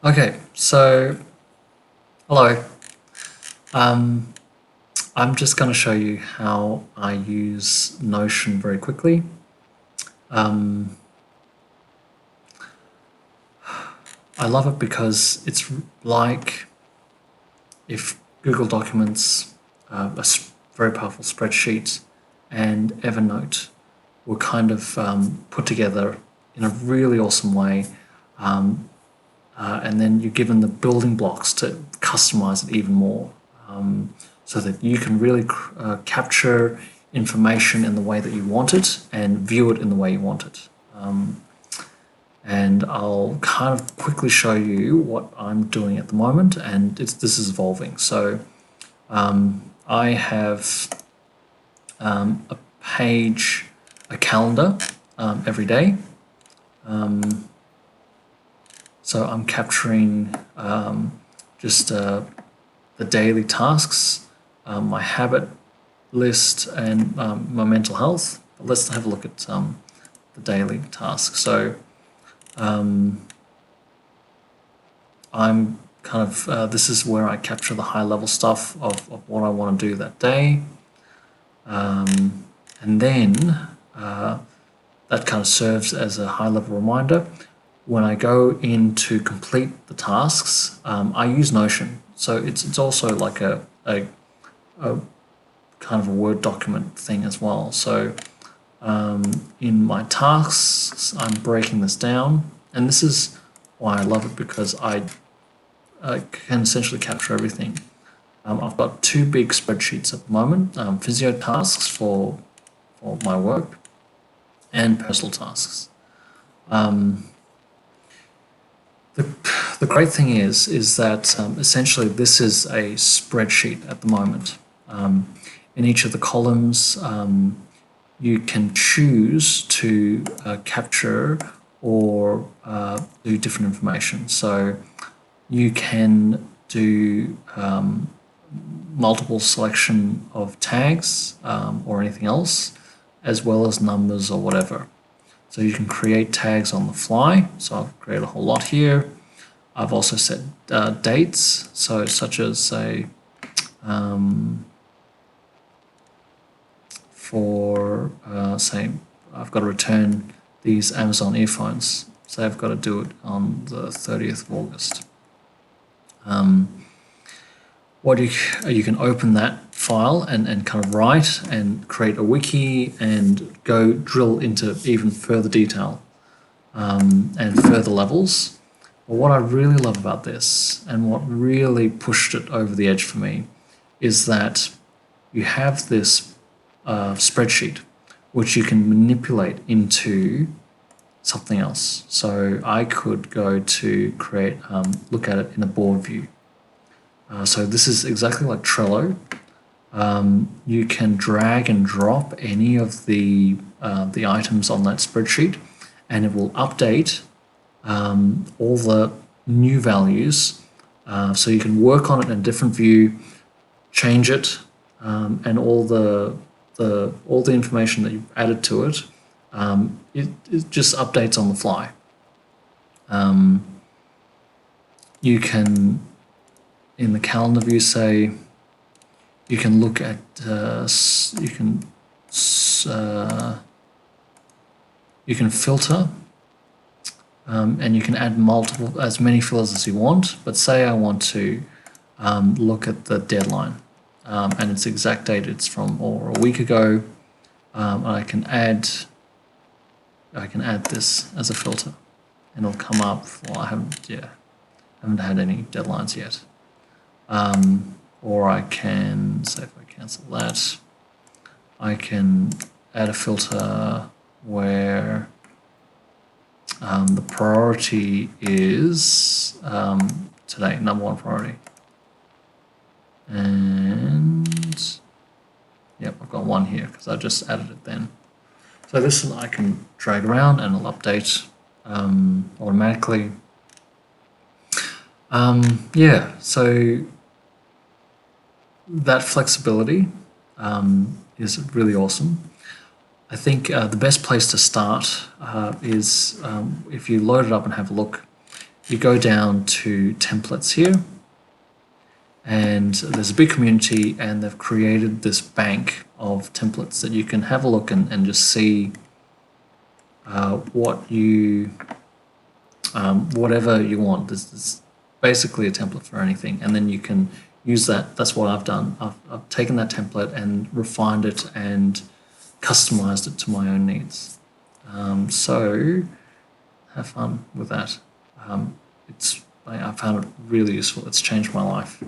Okay, so hello. Um, I'm just going to show you how I use Notion very quickly. Um, I love it because it's like if Google Documents, very powerful spreadsheet, and Evernote were kind of put together in a really awesome way. And then you're given the building blocks to customize it even more, so that you can really capture information in the way that you want it and view it in the way you want it. And I'll kind of quickly show you what I'm doing at the moment, and this is evolving. So I have a page, a calendar every day. So I'm capturing just the daily tasks, my habit list, and my mental health. But let's have a look at the daily tasks. So I'm kind of, this is where I capture the high level stuff of what I want to do that day. And then that kind of serves as a high level reminder. When I go in to complete the tasks, I use Notion. So it's also like a kind of a Word document thing as well. So in my tasks, I'm breaking this down. And this is why I love it, because I can essentially capture everything. I've got two big spreadsheets at the moment, physio tasks for my work and personal tasks. The great thing is that essentially this is a spreadsheet at the moment. In each of the columns, you can choose to capture or do different information. So you can do multiple selection of tags or anything else, as well as numbers or whatever. So you can create tags on the fly. So I've created a whole lot here. I've also set dates, so such as say for say I've got to return these Amazon earphones. Say I've got to do it on the 30th of August. What you can open that file and kind of write and create a wiki and go drill into even further detail and further levels. But what I really love about this, and what really pushed it over the edge for me, is that you have this spreadsheet which you can manipulate into something else. So I could go to create, look at it in a board view. So this is exactly like Trello. You can drag and drop any of the items on that spreadsheet, and it will update all the new values. So you can work on it in a different view, change it, and all the information that you've added to it, it just updates on the fly. You can, in the calendar view, say you can look at you can filter, and you can add as many filters as you want. But say I want to look at the deadline and its exact date. It's from or a week ago. I can add this as a filter, and it'll come up. Well, I haven't had any deadlines yet. Or I can say, if I cancel that, I can add a filter where the priority is today, number one priority. And yep, I've got one here because I just added it then. So this I can drag around and it'll update automatically. Yeah, so that flexibility is really awesome. I think the best place to start is if you load it up and have a look, you go down to templates here, and there's a big community, and they've created this bank of templates that you can have a look and just see what you whatever you want. There's basically a template for anything, and then you can use that. That's what I've done. I've taken that template and refined it and customized it to my own needs. So have fun with that. I found it really useful. It's changed my life.